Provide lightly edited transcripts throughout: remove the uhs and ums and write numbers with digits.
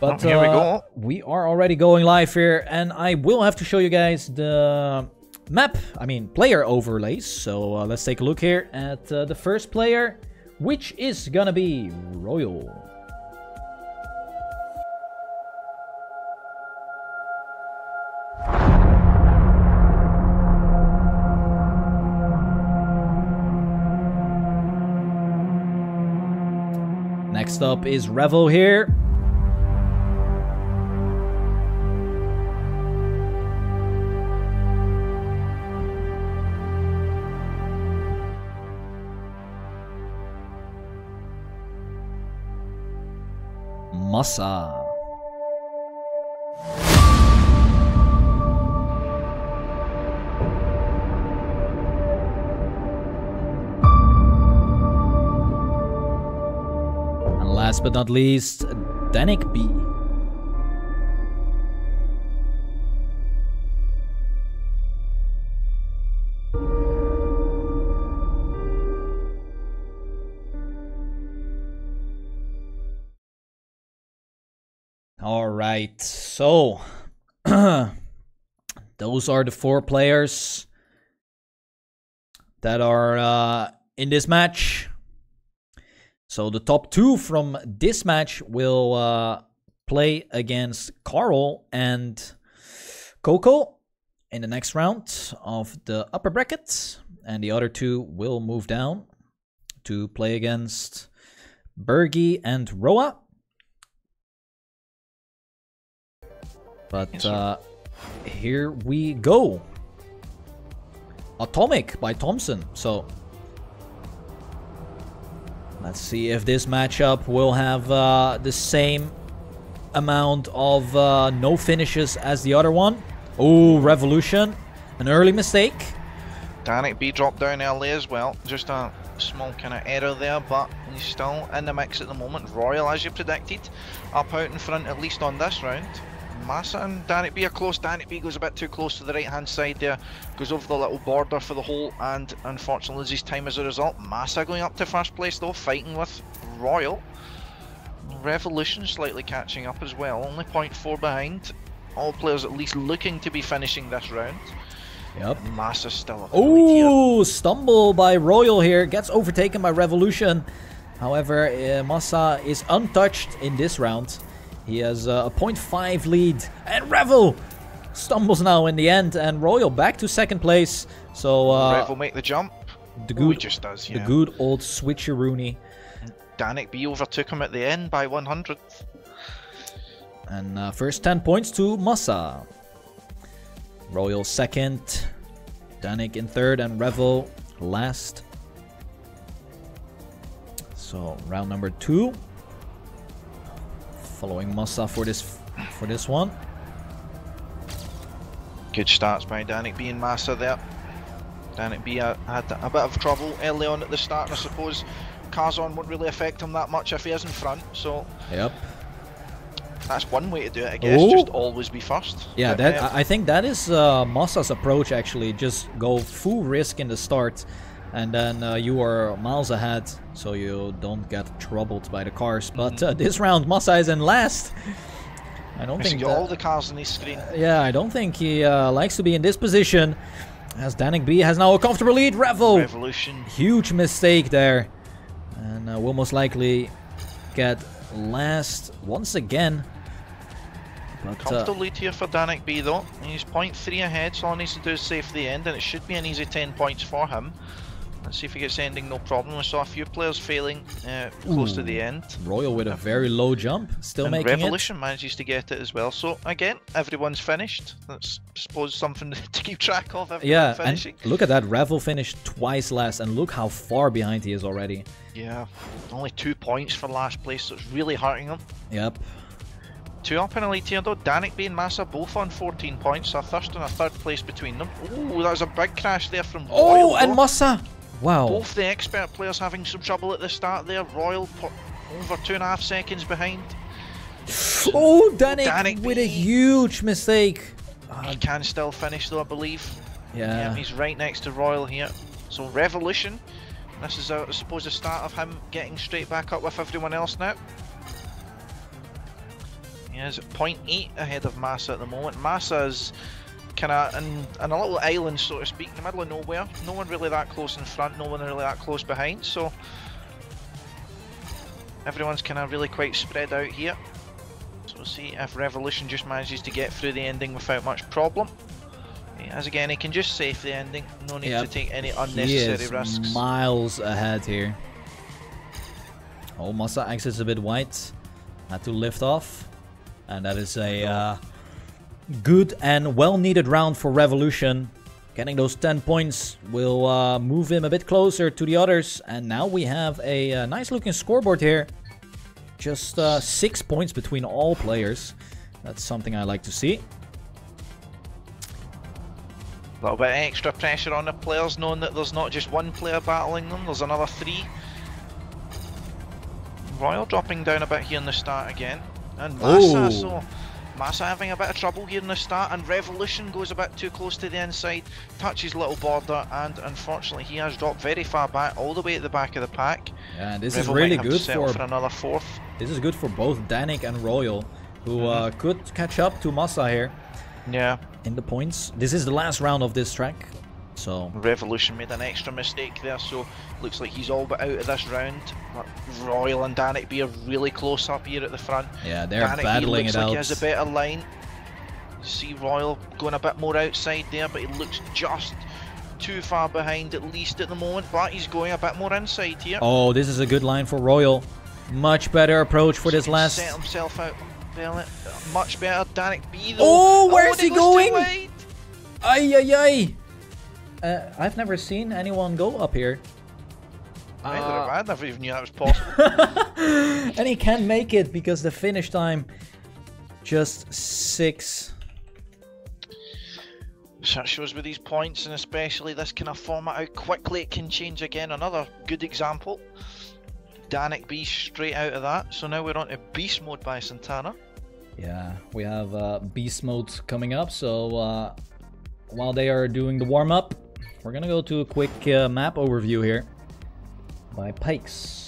But here we go. We are already going live here, and I will have to show you guys the map, player overlays. So let's take a look here at the first player, which is gonna be Royal. Next up is Revel here. Massa. Last but not least, DanikB. All right, so those are the 4 players that are in this match. So the top 2 from this match will play against Carl and Coco in the next round of the upper bracket. And the other 2 will move down to play against Bergie and Roa. But here we go. Atomic by Thompson. So let's see if this matchup will have the same amount of no finishes as the other one. Oh, Revolution. An early mistake. DanikB dropped down early as well. Just a small kind of error there, but he's still in the mix at the moment. Royal, as you predicted, up out in front, at least on this round. Massa and DanikB are close. DanikB goes a bit too close to the right hand side there, goes over the little border for the hole, and unfortunately loses time as a result. Massa going up to first place though, fighting with Royal. Revolution slightly catching up as well, only 0.4 behind. All players at least looking to be finishing this round. Yep. Massa's still up. Oh, stumble by Royal here, gets overtaken by Revolution. However, Massa is untouched in this round. He has a 0.5 lead, and Revel stumbles now in the end, and Royal back to second place. So Revel make the jump. The good, he just does, yeah. The good old switcheroony. DanikB overtook him at the end by 100th. And first 10 points to Massa. Royal second, Danik in third, and Revel last. So round number 2. Following Massa for this one. Good starts by DanikB and Massa there. DanikB had a bit of trouble early on at the start, and I suppose Kazon won't really affect him that much if he is in front. So yep, that's one way to do it, I guess. Just always be first. Yeah, but, I think that is Massa's approach actually. Just go full risk in the start, and then you are miles ahead, so you don't get troubled by the cars. But this round, Massa is in last. I don't think all the cars on his screen. Yeah, I don't think he likes to be in this position. As DanikB has now a comfortable lead. Revolution. Huge mistake there, and will most likely get last once again. But, comfortable lead here for DanikB though. He's 0.3 ahead, so all he needs to do is save the end, and it should be an easy 10 points for him. Let's see if he gets ending, no problem. I saw a few players failing close to the end. Royal with a very low jump, still making Revolution manages to get it as well. So again, everyone's finished. That's, I suppose, something to keep track of. Yeah, finishing. And look at that. Revel finished twice last, and look how far behind he is already. Yeah, only 2 points for last place, so it's really hurting him. Yep. 2 up in elite here though. DanikB and Massa both on 14 points, so a first and a third place between them. Oh, that was a big crash there from Royal. Oh, and Massa! Wow. Both the expert players having some trouble at the start there. Royal over 2.5 seconds behind. Oh, DanikB with a huge mistake. He can still finish though, I believe. Yeah. He's right next to Royal here. So Revolution. This is, I suppose, the start of him getting straight back up with everyone else now. He is 0.8 ahead of Massa at the moment. Massa is kind of in a little island, so to speak, in the middle of nowhere. No one really that close in front, no one really that close behind, so everyone's kind of really quite spread out here. So we'll see if Revolution just manages to get through the ending without much problem. As again, he can just save the ending, no need to take any unnecessary risks. Miles ahead here. Oh, Massa exits a bit wide. Had to lift off. And that is a good and well-needed round for Revolution. Getting those 10 points will move him a bit closer to the others. And now we have a nice-looking scoreboard here. Just 6 points between all players. That's something I like to see. A little bit of extra pressure on the players, knowing that there's not just one player battling them, there's another 3. Royal dropping down a bit here in the start again. And Massa, so Massa having a bit of trouble here in the start, and Revolution goes a bit too close to the inside, touches little border, and unfortunately he has dropped very far back, all the way at the back of the pack. Yeah, and this is really good for another 4th. This is good for both Danik and Royal, who could catch up to Massa here. Yeah. In the points. This is the last round of this track. So Revolution made an extra mistake there, so looks like he's all but out of this round. But Royal and DanikB are really close up here at the front. Yeah, they're battling it out. He has a better line. See Royal going a bit more outside there, but he looks just too far behind, at least at the moment. But he's going a bit more inside here. Oh, this is a good line for Royal. Much better approach for this last. Set himself out. Much better. DanikB though. Oh, where's he going? Ay, ay, ay. I've never seen anyone go up here. I never even knew that was possible. And he can't make it because the finish time just 6. So it shows with these points, and especially this kind of format, how quickly it can change again. Another good example. DanikB straight out of that. So now we're on to Beast Mode by Santana. Yeah, we have Beast Mode coming up. So while they are doing the warm-up, we're gonna go to a quick map overview here by Pikes.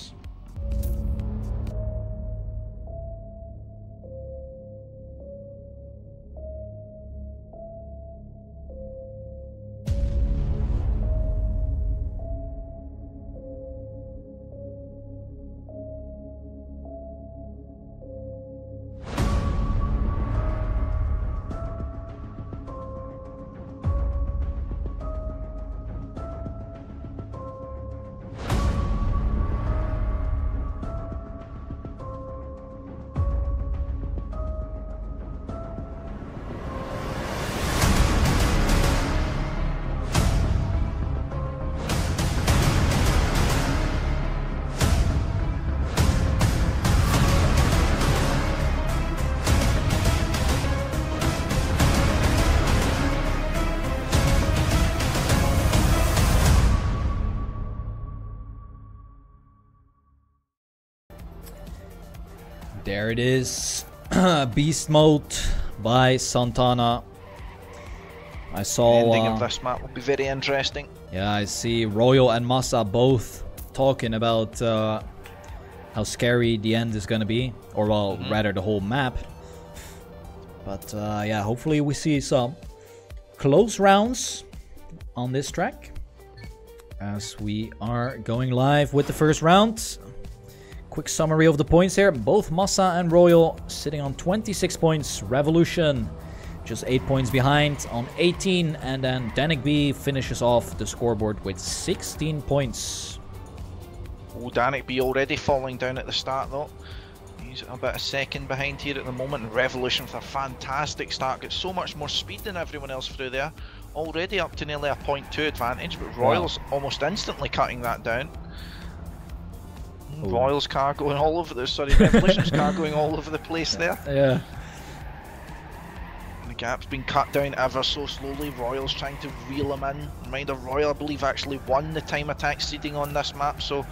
There it is. Beast Mode by Santana. I saw the ending of this map will be very interesting. Yeah, I see Royal and Massa both talking about how scary the end is gonna be, or well, rather the whole map. But yeah, hopefully we see some close rounds on this track as we are going live with the first round. Quick summary of the points here. Both Massa and Royal sitting on 26 points. Revolution just 8 points behind on 18. And then DanikB finishes off the scoreboard with 16 points. Oh, DanikB already falling down at the start though. He's about a second behind here at the moment. And Revolution with a fantastic start. Got so much more speed than everyone else through there. Already up to nearly a 0.2 advantage. But Royal's almost instantly cutting that down. Royal's car going all over the, Revolution's car going all over the place there. Yeah. The gap's been cut down ever so slowly. Royal's trying to reel him in. Reminder, Royal, I believe, actually won the time attack seeding on this map, so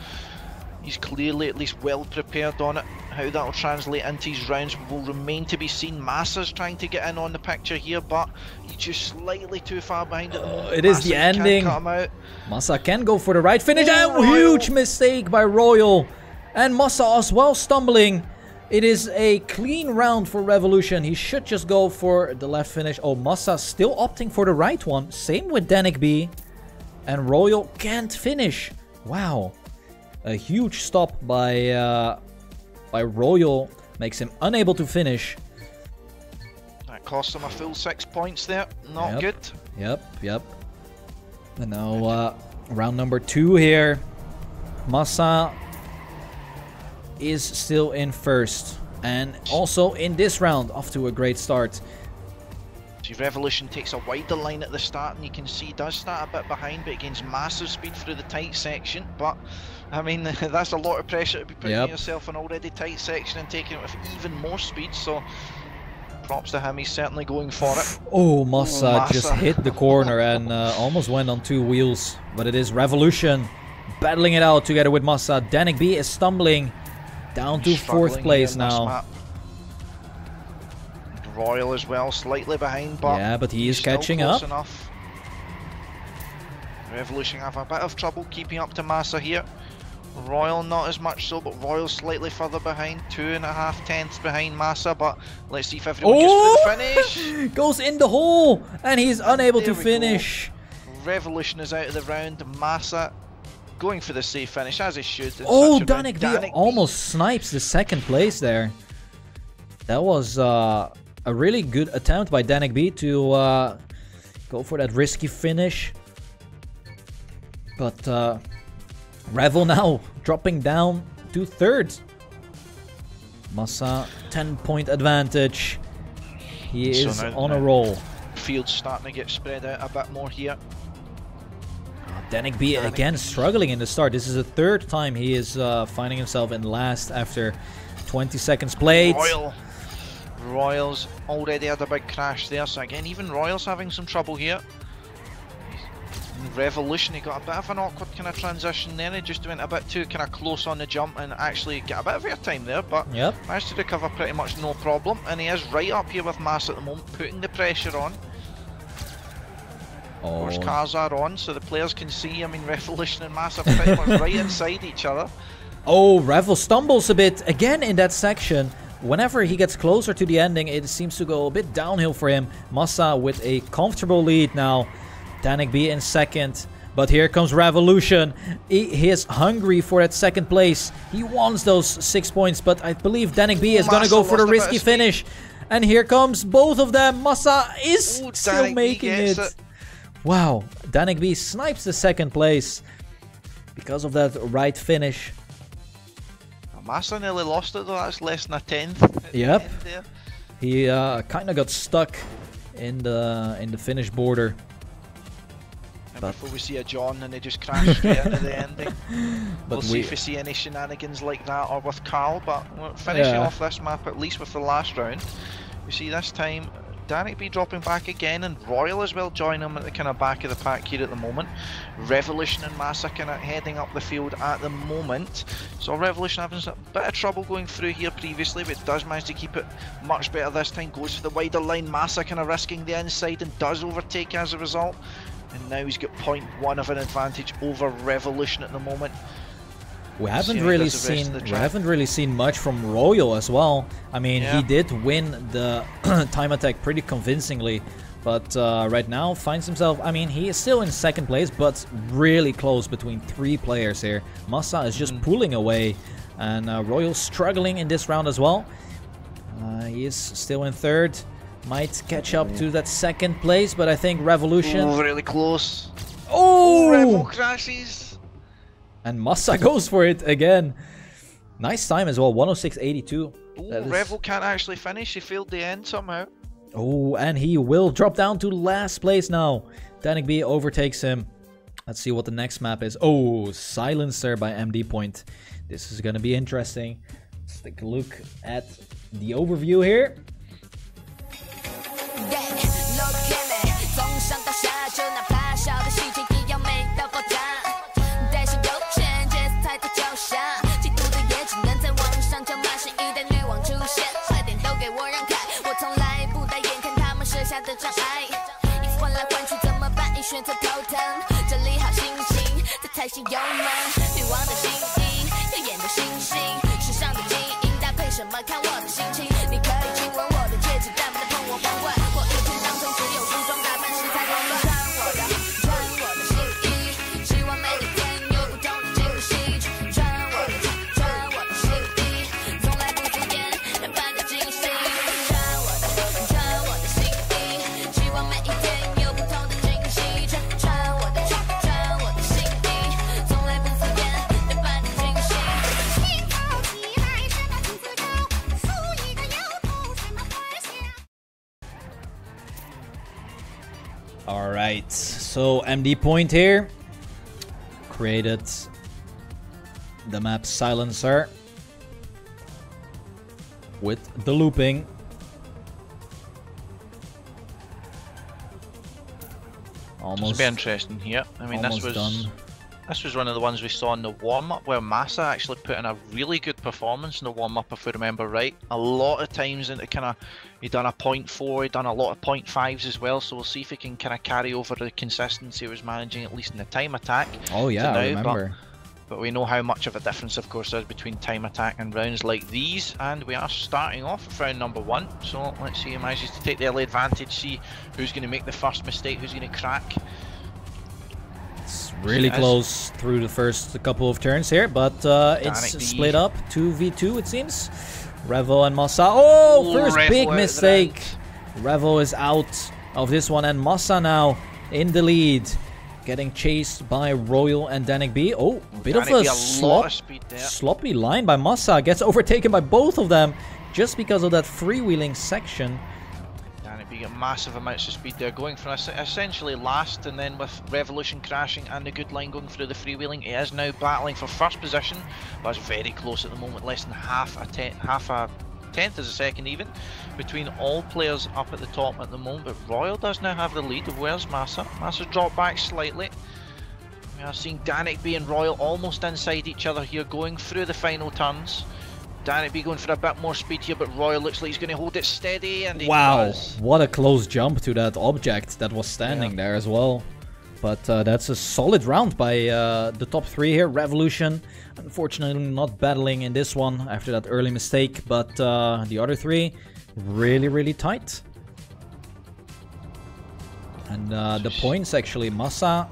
he's clearly at least well prepared on it. How that'll translate into his rounds will remain to be seen. Massa's trying to get in on the picture here, but he's just slightly too far behind at the moment. It is the ending. Cut him out. Massa can go for the right finish. And huge mistake by Royal. And Massa as well stumbling It is a clean round for Revolution. He should just go for the left finish. Oh, Massa still opting for the right one. Same with DanikB. And Royal can't finish. Wow. A huge stop by Royal makes him unable to finish. That cost him a full 6 points there. Not good. Yep. And now round number 2 here. Massa is still in first. And also in this round, off to a great start. See, Revolution takes a wider line at the start, and you can see he does start a bit behind, but he gains massive speed through the tight section. But, I mean, that's a lot of pressure to be putting yourself in an already tight section and taking it with even more speed, so props to him, he's certainly going for it. Oh, Massa just hit the corner and almost went on 2 wheels. But it is Revolution battling it out together with Massa. DanikB is stumbling down to 4th place now. Royal as well, slightly behind, but yeah, but he is catching up. Enough. Revolution have a bit of trouble keeping up to Massa here. Royal not as much so, but Royal slightly further behind, 2.5 tenths behind Massa. But let's see if everyone gets to the finish. Goes in the hole, and he's unable to finish. Revolution is out of the round. Massa going for the safe finish, as he should. Oh, DanikB almost snipes the 2nd place there. That was a really good attempt by DanikB to go for that risky finish. But Revel now dropping down to 3rd. Massa 10-point advantage. He is on a roll. Field's starting to get spread out a bit more here. DanikB again struggling in the start. This is the 3rd time he is finding himself in last after 20 seconds played. Royals already had a big crash there, so again, even Royals having some trouble here. Revolution, he got a bit of an awkward kind of transition there. He just went a bit too kind of close on the jump and actually get a bit of airtime there, but managed to recover pretty much no problem. And he is right up here with Massa at the moment, putting the pressure on. Of course, cars are on, so the players can see. I mean, Revolution and Massa pretty much right inside each other. Oh, Revel stumbles a bit again in that section. Whenever he gets closer to the ending, it seems to go a bit downhill for him. Massa with a comfortable lead now. DanikB in 2nd. But here comes Revolution. He is hungry for that 2nd place. He wants those 6 points, but I believe DanikB is going to go for the risky finish. And here comes both of them. Massa is still making it. Wow. DanikB snipes the 2nd place because of that right finish. Massa nearly lost it though, that's less than a 10th. Yep. He kind of got stuck in the finish border. And before we see a John and they just crash straight into the ending. We'll see if we see any shenanigans like that or with Carl, but we're finishing off this map at least with the last round. We see this time DanikB dropping back again, and Royal as well joining him at the kind of back of the pack here at the moment. Revolution and Massa kind of heading up the field at the moment. So Revolution having a bit of trouble going through here previously, but does manage to keep it much better this time. Goes for the wider line. Massa kind of risking the inside and does overtake as a result. And now he's got 0.1 of an advantage over Revolution at the moment. We haven't really seen much from Royal as well. I mean, he did win the time attack pretty convincingly, but right now finds himself, I mean, he is still in 2nd place, but really close between 3 players here. Massa is just pulling away, and Royal struggling in this round as well. He is still in 3rd. Might catch up to that 2nd place, but I think Revolution... Oh, really close. Oh! Revel crashes. And Massa goes for it again. Nice time as well, 106.82. Revel can't actually finish, he failed the end somehow. Oh, and he will drop down to last place now. DanikB overtakes him. Let's see what the next map is. Oh, Silencer by MD Point. This is going to be interesting. Let's take a look at the overview here. 什么看我的心情？你可以亲吻我的戒指，但不能碰我皇冠。我一天当中只有梳妆打扮时才狂乱。穿我的新衣，希望每一天有不同的惊喜。穿我的新衣，从来不敷衍，能伴着惊喜。穿我的新衣，希望每一天有不同的惊喜。穿我的新衣，从来不敷衍，能伴着惊喜。兴头起来，什么兔子高，树一个摇头，什么花香。All right, so MD point here created the map silencer with the looping. Almost It's be interesting here. I mean, this was done. This was one of the ones we saw in the warm-up where Massa actually put in a really good performance in the warm-up, if we remember right. A lot of times into he done a 0.4, he done a lot of 0.5s as well, so we'll see if he can kind of carry over the consistency he was managing, at least in the time attack. Oh yeah, now, I remember. But we know how much of a difference, of course, there is between time attack and rounds like these, and we are starting off with round number 1. So let's see who manages to take the early advantage, see who's going to make the first mistake, who's going to crack. It's really close through the first couple of turns here, but it's DanikB. split up 2v2 it seems. Revo and Massa. Oh, first Revo big out mistake. Revo is out of this one, and Massa now in the lead, getting chased by Royal and DanikB. Oh, bit of a sloppy line by Massa. Gets overtaken by both of them just because of that freewheeling section. DanikB get massive amounts of speed there, going for essentially last, and then with Revolution crashing and the good line going through the freewheeling, he is now battling for first position, but it's very close at the moment, less than half a tenth as a second even, between all players up at the top at the moment. But Royal does now have the lead. Where's Massa? Massa's dropped back slightly. We are seeing DanikB and Royal almost inside each other here, going through the final turns. DanikB going for a bit more speed here, but Royal looks like he's going to hold it steady, and he does. What a close jump to that object that was standing there as well. But that's a solid round by the top 3 here. Revolution, unfortunately not battling in this one after that early mistake, but the other 3 really tight. And the points actually, Massa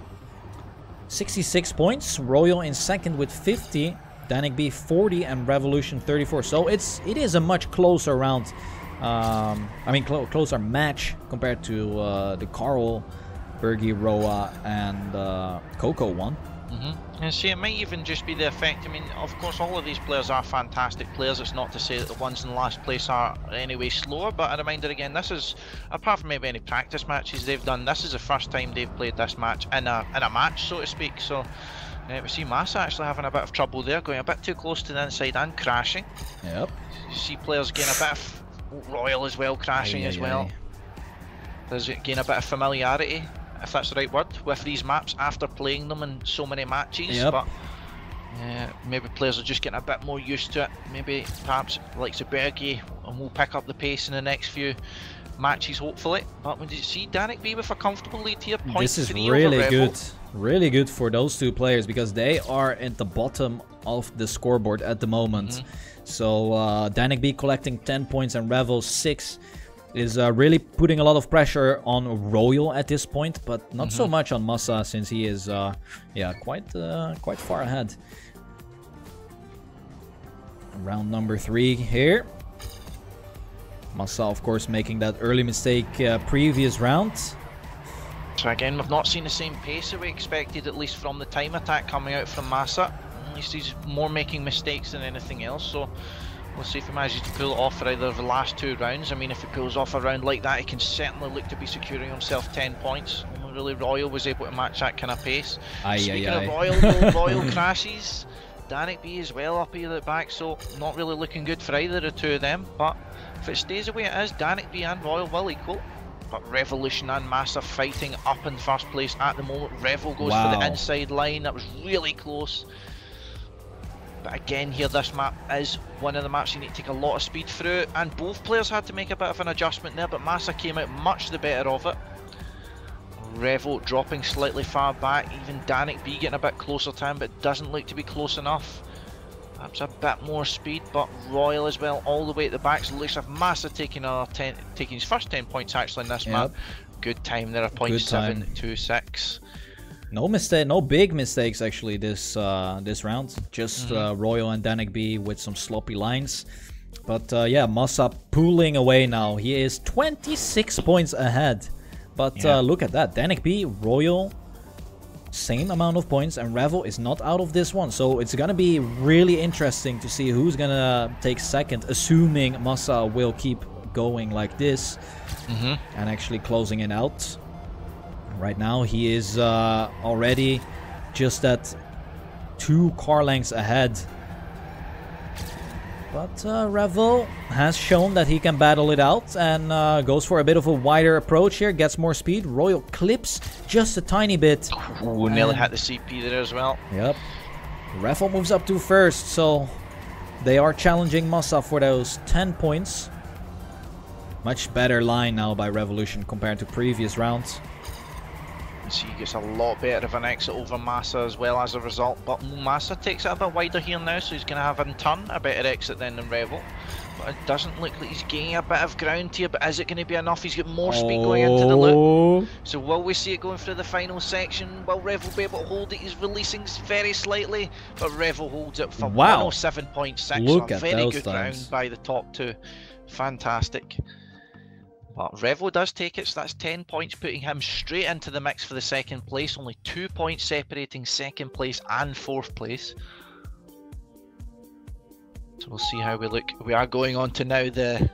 66 points, Royal in second with 50, DanikB 40, and Revolution 34. So it is a much closer round. I mean, closer match compared to the Carl, Bergie, Roa, and Coco one. And see, it might even just be the effect. I mean, of course, all of these players are fantastic players. It's not to say that the ones in last place are anyway slower, but a reminder again, this is, apart from maybe any practice matches they've done, this is the first time they've played this match in a match, so to speak. So we see Massa actually having a bit of trouble there, going a bit too close to the inside and crashing. Yep. You see players gain a bit of Royal as well, crashing as well. Does it gain a bit of familiarity, if that's the right word, with these maps after playing them in so many matches? But maybe players are just getting a bit more used to it. Maybe perhaps like Bergie, and we'll pick up the pace in the next few matches hopefully. But when you see DanikB with a comfortable lead here, this is really good for those 2 players, because they are at the bottom of the scoreboard at the moment. So DanikB collecting 10 points and Revel 6 is really putting a lot of pressure on Royal at this point, but not so much on Massa, since he is quite far ahead. Round number 3 here. Massa, of course, making that early mistake previous round. So again, we've not seen the same pace that we expected, at least from the time attack coming out from Massa. At least he's more making mistakes than anything else, so we'll see if he manages to pull it off for either of the last 2 rounds. I mean, if he pulls off a round like that, he can certainly look to be securing himself 10 points. Only really Royal was able to match that kind of pace. Speaking of Royal, though, Royal crashes. DanikB as well up here at the back, so not really looking good for either of the 2 of them. But if it stays the way it is, DanikB and Royal will equal. But Revolution and Massa fighting up in first place at the moment. Revel goes for the inside line. That was really close. But again here, this map is one of the maps you need to take a lot of speed through, and both players had to make a bit of an adjustment there, but Massa came out much the better of it. Revel dropping slightly far back, even DanikB getting a bit closer to him, but doesn't look to be close enough. Perhaps a bit more speed, but Royal as well, all the way at the back. So looks like Massa taking his first 10 points actually in this map. Good time there, a 0.726. No mistake, no big mistakes actually this this round. Just Royal and DanikB with some sloppy lines. But yeah, Massa pulling away now. He is 26 points ahead. But look at that, DanikB, Royal, same amount of points, and Revel is not out of this one. So it's gonna be really interesting to see who's gonna take second, assuming Massa will keep going like this and actually closing it out. Right now he is already just at 2 car lengths ahead. But Revel has shown that he can battle it out and goes for a bit of a wider approach here, gets more speed. Royal clips just a tiny bit. Ooh, nearly had the CP there as well. Yep. Revel moves up to first, so they are challenging Massa for those 10 points. Much better line now by Revolution compared to previous rounds. So he gets a lot better of an exit over Massa as well as a result, but Massa takes it a bit wider here now, so he's going to have in turn a better exit then than Revel. But it doesn't look like he's gaining a bit of ground here, but is it going to be enough? He's got more speed going into the loop. So will we see it going through the final section? Will Revel be able to hold it? He's releasing very slightly, but Revel holds it for 107.6. Look so at very those good times. round by the top two. Fantastic. But Revel does take it, so that's 10 points, putting him straight into the mix for the second place. Only 2 points separating second place and fourth place. So we'll see how we look. We are going on to now the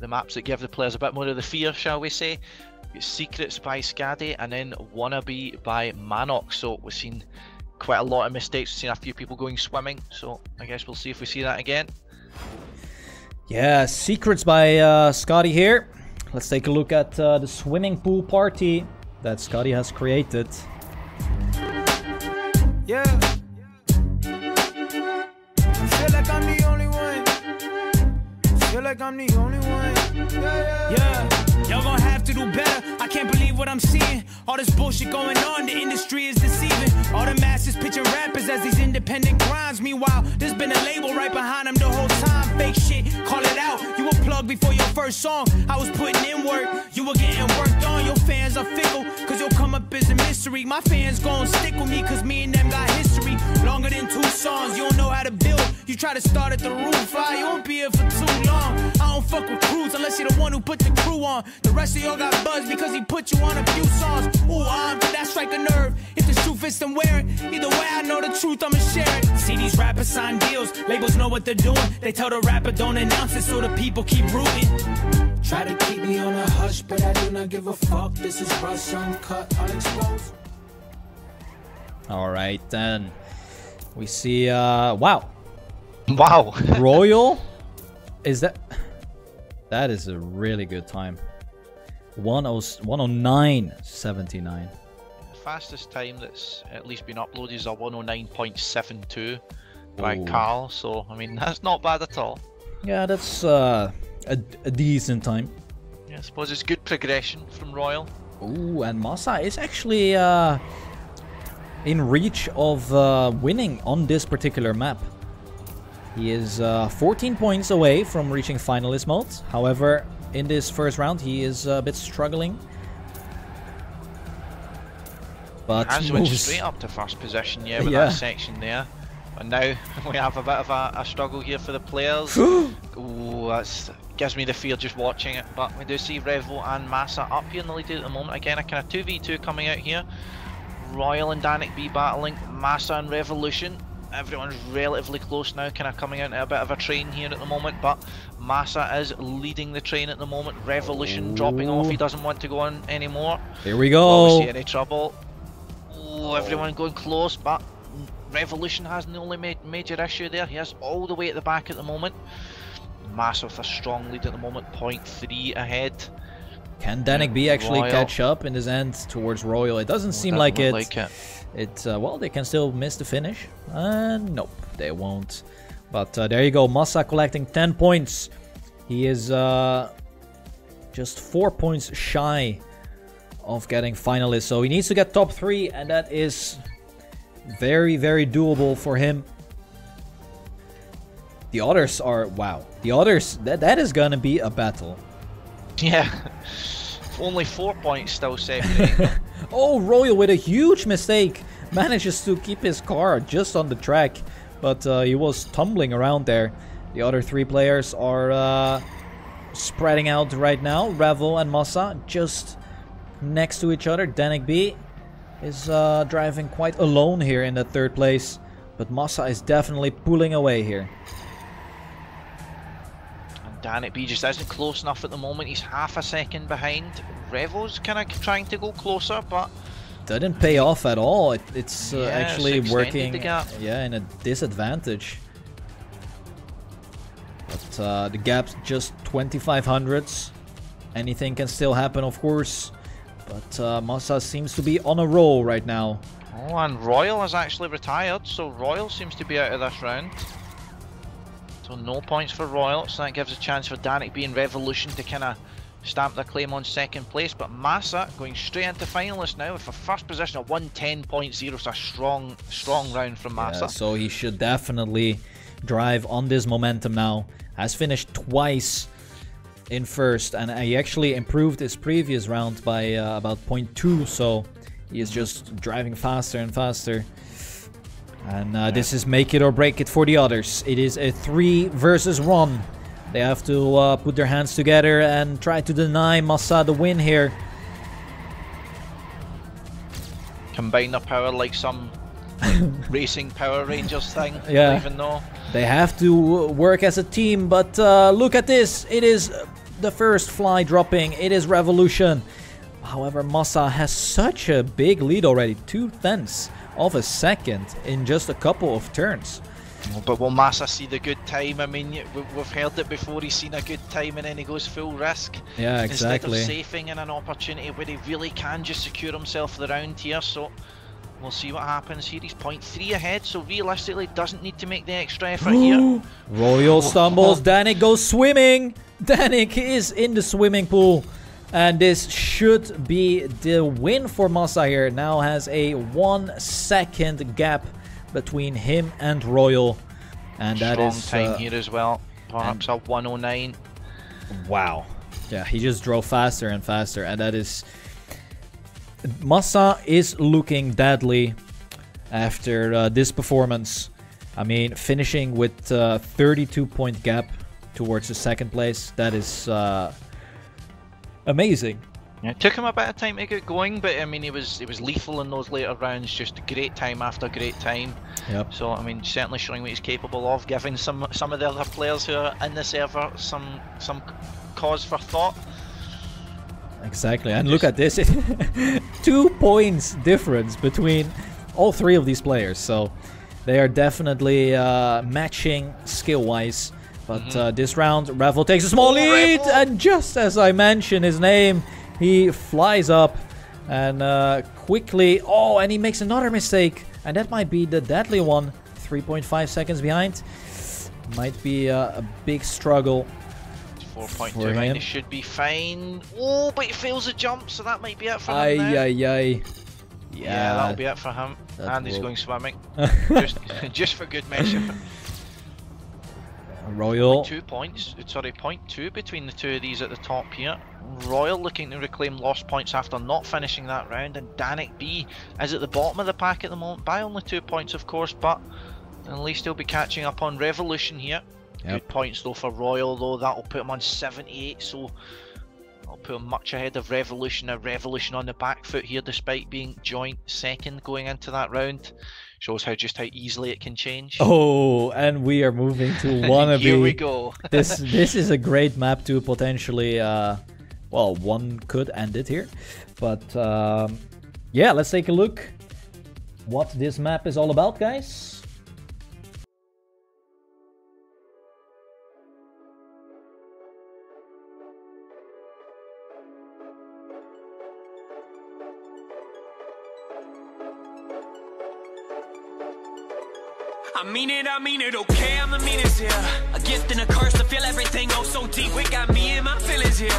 maps that give the players a bit more of the fear, shall we say. We've got Secrets by Skadi and then Wannabe by Manox. So we've seen quite a lot of mistakes. We've seen a few people going swimming. So I guess we'll see if we see that again. Yeah, Secrets by Scotty here. Let's take a look at the swimming pool party that Scotty has created. Yeah. I feel like I'm the only one. Feel like I'm the only one. Yeah. Y'all gonna have to do better. I can't believe what I'm seeing. All this bullshit going on, the industry is deceiving. All the masses pitching rappers as these independent grinds. Meanwhile, there's been a label right behind them the whole time. Fake shit, call it out. You were plugged before your first song. I was putting in work, you were getting worked on. Your fans are fickle, cause you'll come up as a mystery. My fans gon' stick with me, cause me and them got history. Longer than 2 songs, you don't know how to build. You try to start at the roof, you won't be here for too long. I don't fuck with crews unless you're the one who put the crew on. The rest of y'all got buzz because he put you on a few songs. Ooh, did that strike a nerve? If the shoe fits, then wear it. Either way, I know the truth, I'ma share it. See these rappers sign deals, labels know what they're doing. They tell the rapper don't announce it so the people keep rooting. Try to keep me on a hush, but I do not give a fuck. This is Rush Uncut, I'll expose. Alright, then we see, wow. Wow. Royal? Is that... That is a really good time. 109.79. The fastest time that's at least been uploaded is a 109.72 by Carl, so I mean that's not bad at all. Yeah, that's a decent time. Yeah, I suppose it's good progression from Royal. Ooh, and Massa is actually in reach of winning on this particular map. He is 14 points away from reaching finalist mode. However, in this first round, he is a bit struggling. But Has went straight up to first position, yeah, with that section there. And now we have a bit of a struggle here for the players. Ooh, that gives me the fear just watching it. But we do see Revel and Massa up here in the lead at the moment. Again, a kind of 2v2 coming out here. Royal and DanikB battling, Massa and Revolution. Everyone's relatively close now, kind of coming out in a bit of a train here at the moment, but Massa is leading the train at the moment. Revolution dropping off, he doesn't want to go on anymore. Here we go. Will we see any trouble? Oh, everyone going close, but Revolution has the only major issue there. He is all the way at the back at the moment. Massa with a strong lead at the moment, 0.3 ahead. Can DanikB actually catch up in this end towards Royal? It doesn't seem like it. Well, they can still miss the finish. Nope, they won't. But there you go, Massa collecting 10 points. He is just 4 points shy of getting finalist. So he needs to get top 3, and that is very, very doable for him. The others are, wow. The others, that is gonna be a battle. Yeah. Only 4 points still separating. Oh, Royal with a huge mistake. Manages to keep his car just on the track. But he was tumbling around there. The other 3 players are spreading out right now. Revel and Massa just next to each other. DanikB is driving quite alone here in the 3rd place. But Massa is definitely pulling away here. And DanikB just isn't close enough at the moment. He's half a second behind. Revel's kind of trying to go closer, but didn't pay off at all. It's actually it's working the gap. Yeah, in a disadvantage. But the gap's just 2500s. Anything can still happen, of course. But Massa seems to be on a roll right now. Oh, and Royal has actually retired, so Royal seems to be out of this round. So no points for Royal, so that gives a chance for DanikB and Revolution to kind of stamp their claim on 2nd place. But Massa going straight into Finalist now with a 1st position of 110.0, so a strong round from Massa. Yeah, so he should definitely drive on this momentum now. Has finished twice in 1st, and he actually improved his previous round by about 0.2, so he is just driving faster and faster. And this is make it or break it for the others. It is a 3 versus 1. They have to put their hands together and try to deny Massa the win here. Combine their power like some racing Power Rangers thing. Yeah. I don't even know. They have to work as a team, but look at this. It is the first fly dropping. It is Revolution. However, Massa has such a big lead already. 2/10 of a second in just a couple of turns. But will Massa see the good time? I mean, we've heard it before. He's seen a good time and then he goes full risk. Yeah, exactly. Instead of safing in an opportunity where he really can just secure himself the round here. So we'll see what happens here. He's 0.3 ahead, so realistically doesn't need to make the extra effort here. Royal stumbles. Danik goes swimming. Danik is in the swimming pool. And this should be the win for Massa here. Now has a 1 second gap between him and Royal. And that is strong time here as well. Perhaps a 109. Wow. Yeah, he just drove faster and faster. And that is... Massa is looking deadly after this performance. I mean, finishing with 32-point gap towards the 2nd place. That is... amazing. Yeah, it took him a bit of time to get going, but I mean, he was lethal in those later rounds. Just great time after great time. Yep. So I mean, certainly showing what he's capable of, giving some of the other players who are in the server some cause for thought. Exactly, and look at this. 2 points difference between all 3 of these players. So they are definitely matching skill-wise. But this round, Revel takes a small lead, and just as I mentioned his name, he flies up and quickly... Oh, and he makes another mistake, and that might be the deadly one. 3.5 seconds behind. Might be a big struggle. 4.2 behind, he should be fine. Oh, but he fails a jump, so that might be it for him now. Yeah, that'll be it for him. And he's going swimming. just for good measure. Royal 2 points, sorry, 0.2 between the 2 of these at the top here. Royal looking to reclaim lost points after not finishing that round, and DanikB is at the bottom of the pack at the moment by only 2 points, of course, but at least he'll be catching up on Revolution here. Yep. Good points though for Royal, though. That'll put him on 78, so I'll put him much ahead of Revolution. A Revolution on the back foot here, despite being joint 2nd going into that round. Shows just how easily it can change. Oh, and we are moving to Wannabe. Here we go. this is a great map to potentially, well, one could end it here. But yeah, let's take a look what this map is all about, guys. I mean it, okay, I'm the meanest here. A gift and a curse to feel everything oh so deep. It got me in my feelings here.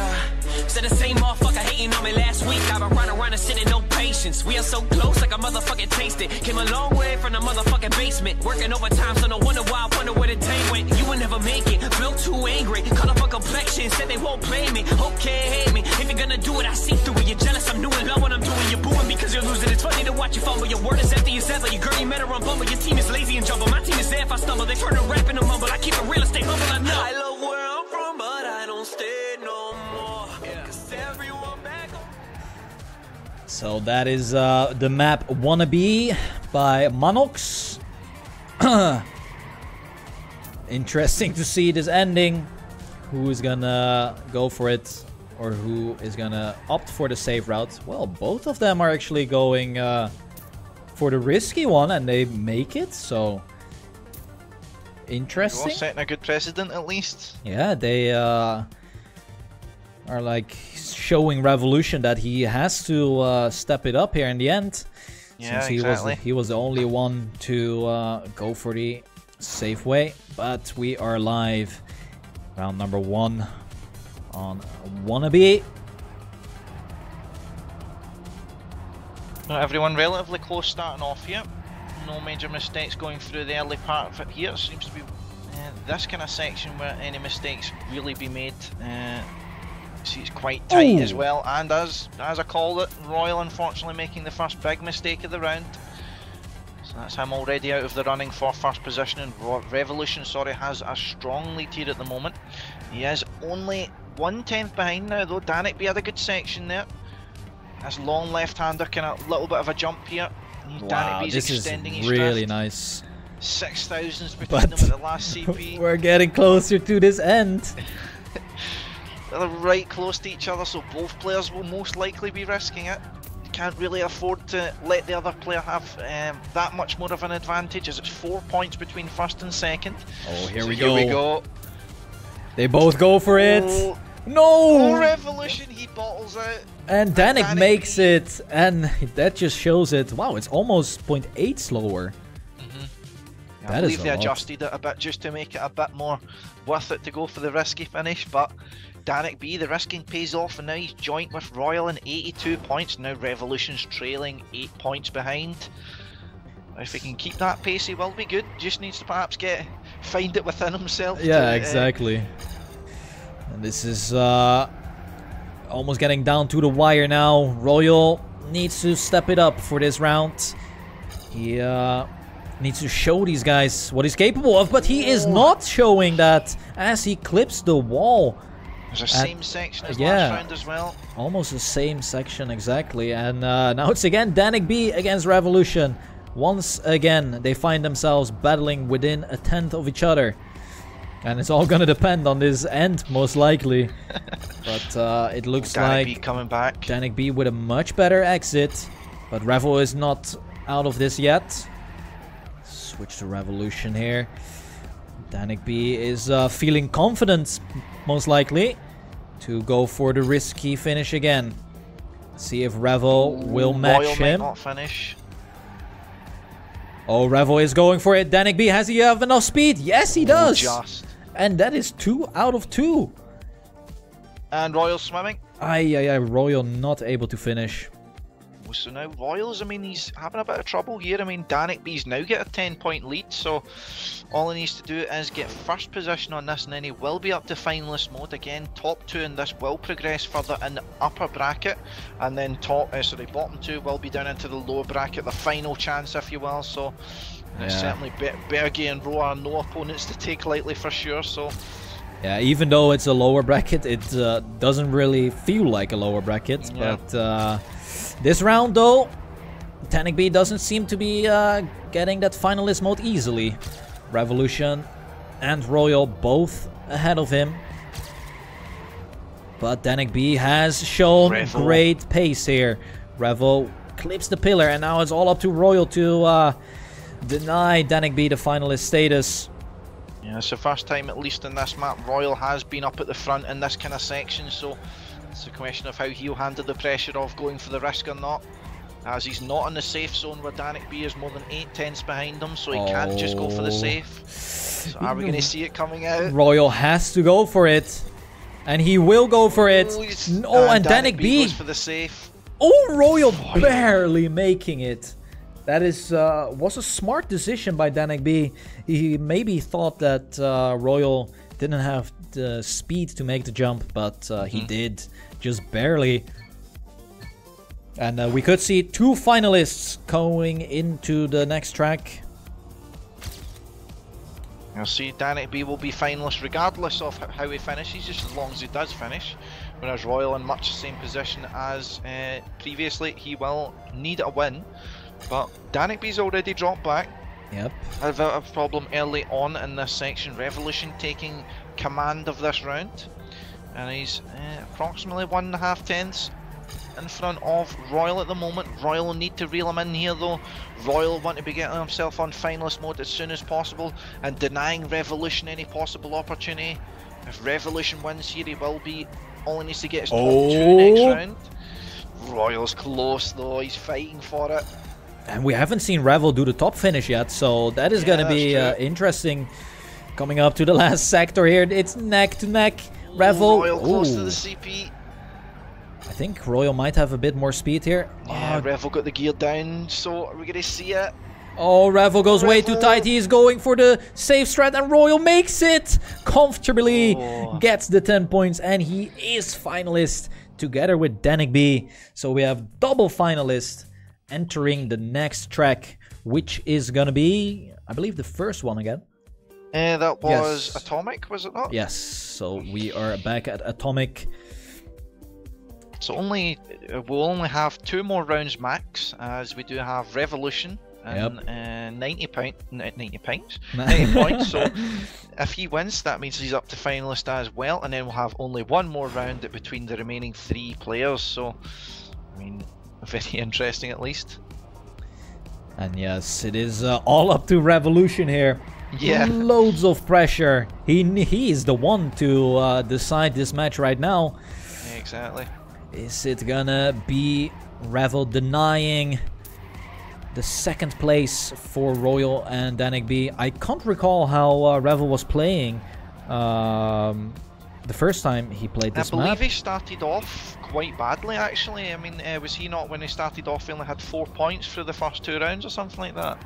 Said the same motherfucker hating on me last week. I've been running around and sitting, no patience. We are so close, like a motherfucking taste it. Came a long way from the motherfucking basement. Working overtime, so no wonder why I wonder where the day went. You would never make it, feel too angry. Call up a complexion, said they won't play me. Okay, hate me. If you're gonna do it, I see through it. You're jealous, I'm doing love when I'm doing. You're booing because you're losing. It's funny to watch you fumble. Your word is empty as ever. Your girl, you met her on Bumble. Your team is lazy and jumble. My team is there if I stumble. They turn to rap and a mumble. I keep it real and stay humble. I know. I love where I'm from, but I don't stay no more. Cause everyone back home. So that is the map Wannabe by Manox. Interesting to see this ending. Who is gonna go for it, or who is gonna opt for the safe route? Well, both of them are actually going for the risky one, and they make it. So interesting. You're setting a good precedent, at least. Yeah, they are like showing Revolution that he has to step it up here in the end. Yeah, since exactly. he was the only one to go for the safe way. But we are live. Round number 1 on Wannabe. Everyone relatively close starting off here. No major mistakes going through the early part of it here. Seems to be this kind of section where any mistakes really be made. See, it's quite tight as well. And as I called it, Royal unfortunately making the first big mistake of the round. So that's him already out of the running for first position, and Revolution, sorry, has a strong lead here at the moment. He is only 1/10 behind now though. DanikB had a good section there. That's long left-hander, kind of little bit of a jump here. Wow, DanikB's this extending is his really drift. nice. 6,000s between them at the last CP. We're getting closer to this end. They're right close to each other, so both players will most likely be risking it. Can't really afford to let the other player have that much more of an advantage, as it's 4 points between first and second. Oh, here So we go. Here we go. They both go for it. Oh, No! Revolution, he bottles out. And Danik DanikB makes it, and that just shows it. Wow, it's almost 0.8 slower. I believe they adjusted it a bit just to make it a bit more worth it to go for the risky finish, but DanikB, the risking pays off, and now he's joint with Royal in 82 points. Now Revolution's trailing 8 points behind. If he can keep that pace, he will be good. Just needs to perhaps find it within himself. Yeah, exactly. And this is almost getting down to the wire now. Royal needs to step it up for this round. He needs to show these guys what he's capable of, but he is not showing that as he clips the wall. There's the same section as last round as well. Almost the same section, exactly. And now it's again DanikB against Revolution. Once again, they find themselves battling within a tenth of each other. And it's all gonna depend on this end, most likely. But it looks DanikB like coming back. DanikB with a much better exit. But Revel is not out of this yet. Switch to Revolution here. DanikB is feeling confident, most likely, to go for the risky finish again. See if Revel will match Royal him. might not finish. Oh, Revel is going for it. DanikB, has he have enough speed? Yes, he does. Just. And that is 2 out of 2. And Royal swimming. Royal not able to finish. So now Royals, I mean, he's having a bit of trouble here. I mean, DanikB's now get a 10-point lead, so all he needs to do is get first position on this, and then he will be up to finalist mode again. Top 2 in this will progress further in the upper bracket, and then bottom 2 will be down into the lower bracket, the final chance, if you will. So it's certainly Bergie and Roa are no opponents to take lightly for sure. So yeah, even though it's a lower bracket, it doesn't really feel like a lower bracket. Yeah. But this round, though, DanikB doesn't seem to be getting that finalist mode easily. Revolution and Royal both ahead of him. But DanikB has shown great pace here. Revel clips the pillar, and now it's all up to Royal to deny DanikB the finalist status. yeah, it's the first time, at least in this map, Royal has been up at the front in this kind of section, so it's a question of how he'll handle the pressure of going for the risk or not, as he's not in the safe zone where DanikB is more than 8/10 behind him, so he can't just go for the safe. So are we going to see it coming out? Royal has to go for it. And he will go for it. Oh, and DanikB goes for the safe. Oh, Royal barely making it. That is was a smart decision by DanikB. He maybe thought that Royal didn't have the speed to make the jump, but he did, just barely. And we could see 2 finalists going into the next track. You'll see DanikB will be finalist regardless of how he finishes, just as long as he does finish. Whereas Royal in much the same position as previously, he will need a win. But DanikB's already dropped back. Yep. Had a problem early on in this section. Revolution taking command of this round. And he's approximately 1.5 tenths in front of Royal at the moment. Royal will need to reel him in here though. Royal want to be getting himself on finalist mode as soon as possible and denying Revolution any possible opportunity. If Revolution wins here, he will be. All he needs to get is top 2 next round. Royal's close though, he's fighting for it. And we haven't seen Revel do the top finish yet, so that is going to be interesting. Coming up to the last sector here, it's neck to neck. Revel. Royal close to the CP. I think Royal might have a bit more speed here. Yeah, Revel got the gear down, so are we going to see it? Oh, Revel goes way too tight. He's going for the safe strat, and Royal makes it comfortably. Gets the 10 points, and he is finalist together with DanikB. So we have double finalists entering the next track, which is going to be, I believe, the first one again. That was Atomic, was it not? Yes, so we are back at Atomic. So we'll only have 2 more rounds max, as we do have Revolution and 90 points. So if he wins, that means he's up to finalist as well, and then we'll have only 1 more round between the remaining 3 players. So, I mean, very interesting at least. And yes, it is all up to Revolution here. Yeah. Loads of pressure. He is the one to decide this match right now. Yeah, exactly. Is it gonna be Revel denying the 2nd place for Royal and DanikB? I can't recall how Revel was playing the first time he played this map. I believe he started off quite badly actually. I mean, was he not, when he started off, he only had 4 points for the first 2 rounds or something like that?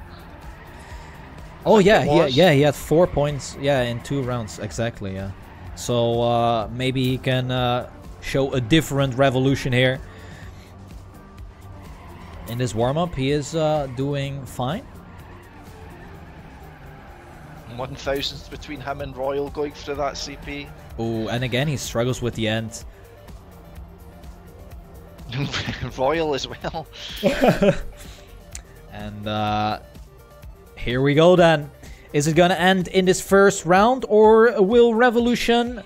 Oh yeah, he had 4 points, in 2 rounds, exactly, yeah. So maybe he can show a different Revolution here. In this warm-up, he is doing fine. 1,000th between him and Royal going for that CP. Oh, and again, he struggles with the end. Royal as well. And here we go then. Is it gonna end in this first round, or will Revolution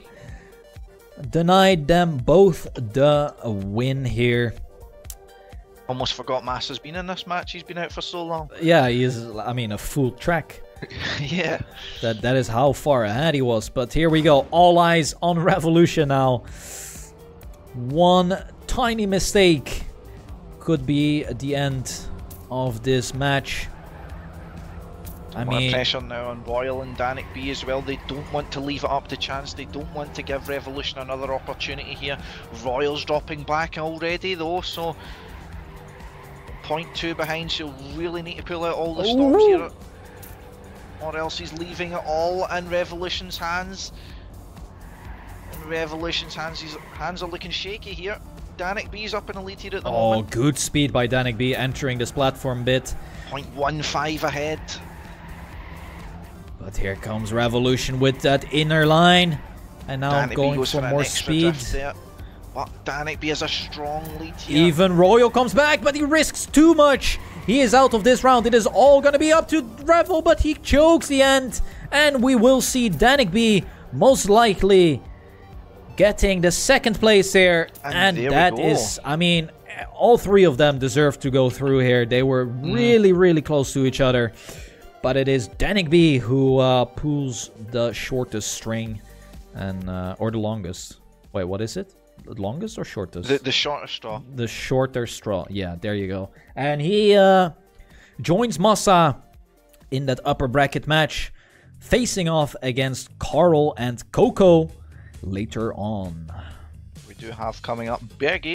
deny them both the win here? Almost forgot Massa's been in this match. He's been out for so long. Yeah, he is. I mean, a full track. Yeah. That is how far ahead he was. But here we go. All eyes on Revolution now. One tiny mistake could be the end of this match. I mean, pressure now on Royal and DanikB as well. They don't want to leave it up to chance. They don't want to give Revolution another opportunity here. Royal's dropping back already though, so 0.2 behind. She'll really need to pull out all the stops here, or else he's leaving it all in Revolution's hands. In Revolution's hands, his hands are looking shaky here. DanikB's up in the lead here at the moment. Oh, good speed by DanikB entering this platform bit. 0.15 ahead. But here comes Revolution with that inner line. And now DanikB going goes for more speed. But DanikB has a strong lead here. Even Royal comes back, but he risks too much. He is out of this round. It is all going to be up to Revel, but he chokes the end. And we will see DanikB most likely getting the 2nd place here. And that is, I mean, all 3 of them deserve to go through here. They were really, really close to each other. But it is DanikB who pulls the shortest string, and or the longest. Wait, what is it? The longest or shortest? The shortest straw. The shorter straw. Yeah, there you go. And he joins Massa in that upper bracket match, facing off against Carl and Coco. later on. We do have coming up Bergie.